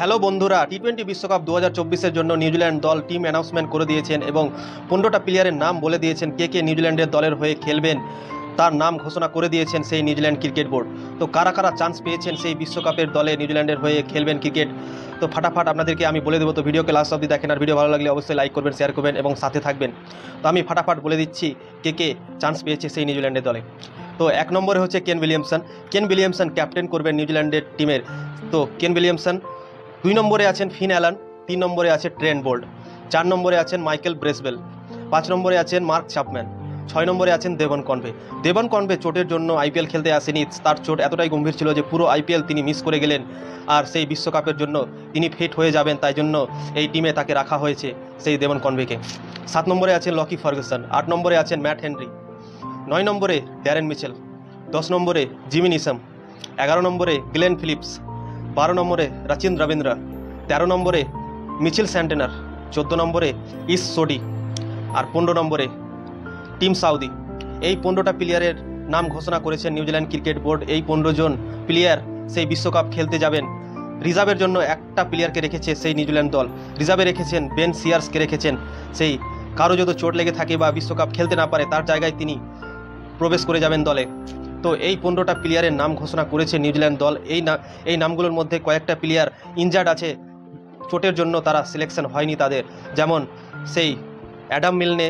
Hello বন্ধুরা, টি-20 বিশ্বকাপ 2024-এর জন্য নিউজিল্যান্ড দল টিম অ্যানাউন্সমেন্ট করে দিয়েছেন এবং 15টা প্লেয়ারের নাম বলে দিয়েছেন। কে কে নিউজিল্যান্ডের দলের হয়ে খেলবেন তার নাম ঘোষণা করে দিয়েছেন সেই নিউজিল্যান্ড ক্রিকেট বোর্ড। তো কারা কারা চান্স পেয়েছেন সেই বিশ্বকাপের দলে নিউজিল্যান্ডের হয়ে খেলবেন ক্রিকেট, তো ফাটাফাট আপনাদেরকে আমি বলে দেবো। তো ভিডিওকে লাস্ট অবধি দেখেন, আর ভিডিও ভালো লাগলে অবশ্যই লাইক করবেন, শেয়ার করবেন এবং সাথে থাকবেন। তো আমি ফাটাফাট বলে দিচ্ছি কে কে চান্স পেয়েছে সেই নিউজিল্যান্ডের দলে। তো 1 নম্বরে হচ্ছে কেন উইলিয়ামসন ক্যাপ্টেন করবেন নিউজিল্যান্ডের টিমের। তো কেন উইলিয়ামসন। 2 নম্বরে আছেন ফিন অ্যালান, 3 নম্বরে আছে ট্রেন্ট বোল্ট, 4 নম্বরে আছেন মাইকেল ব্রেসওয়েল, 5 নম্বরে আছেন মার্ক চ্যাপম্যান, 6 নম্বরে আছেন ডেভন কনভে। চোটের জন্য আইপিএল খেলতে আসেনি। তার চোট এতটাই গম্ভীর ছিল যে পুরো আইপিএল তিনি মিস করে গেলেন, আর সেই বিশ্বকাপের জন্য তিনি ফিট হয়ে যাবেন, তাই জন্য এই টিমে তাকে রাখা হয়েছে সেই ডেভন কনভেকে। 7 নম্বরে আছেন লকি ফার্গুসন, 8 নম্বরে আছেন ম্যাট হেনরি, 9 নম্বরে ড্যারেন মিচেল, 10 নম্বরে জিমি নিশাম, 11 নম্বরে গ্লেন ফিলিপস, 12 নম্বরে রচিন রবীন্দ্র, 13 নম্বরে মিচেল স্যান্টেনার, 14 নম্বরে ইস সোডি, আর 15 নম্বরে টিম সাউদি। এই 15টা প্লেয়ারের নাম ঘোষণা করেছেন নিউজিল্যান্ড ক্রিকেট বোর্ড। এই 15 জন প্লেয়ার সেই বিশ্বকাপ খেলতে যাবেন। রিজার্ভের জন্য একটা প্লেয়ারকে রেখেছে সেই নিউজিল্যান্ড দল। রিজার্ভে রেখেছেন বেন সিয়ার্সকে রেখেছেন। সেই কারো যদি চোট লেগে থাকে বা বিশ্বকাপ খেলতে না পারে, তার জায়গায় তিনি প্রবেশ করে যাবেন দলে। তো এই 15টা প্লেয়ারের নাম ঘোষণা করেছে নিউজিল্যান্ড দল। এই নামগুলোর মধ্যে কয়েকটা প্লেয়ার ইনজার্ড আছে, চোটের জন্য তারা সিলেকশন হয়নি তাদের, যেমন সেই অ্যাডাম মিলনে,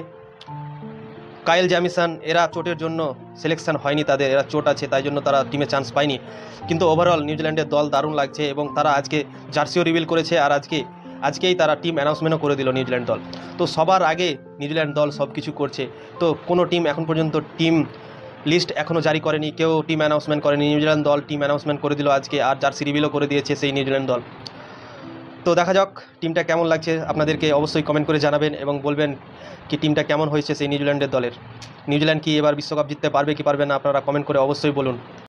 কাইল জ্যামিসন, এরা চোটের জন্য সিলেকশন হয়নি তাদের, এরা চোট আছে তাই জন্য তারা টিমে চান্স পায়নি। কিন্তু ওভারঅল নিউজিল্যান্ডের দল দারুণ লাগছে এবং তারা আজকে জার্সিও রিভিল করেছে, আর আজকেই তারা টিম অ্যানাউন্সমেন্টও করে দিল নিউজিল্যান্ড দল। তো সবার আগে নিউজিল্যান্ড দল সব কিছু করছে। তো কোনো টিম এখন পর্যন্ত টিম লিস্ট এখনও জারি করেনি, কেউ টিম অ্যানাউন্সমেন্ট করেনি। নিউজিল্যান্ড দল টিম অ্যানাউন্সমেন্ট করে দিল আজকে, আর জার্সি রিভিলও করে দিয়েছে সেই নিউজিল্যান্ড দল। তো দেখা যাক টিমটা কেমন লাগছে, আপনাদেরকে অবশ্যই কমেন্ট করে জানাবেন এবং বলবেন কি টিমটা কেমন হয়েছে সেই নিউজিল্যান্ডের দলের। নিউজিল্যান্ড কি এবার বিশ্বকাপ জিততে পারবে কি পারবে না, আপনারা কমেন্ট করে অবশ্যই বলুন।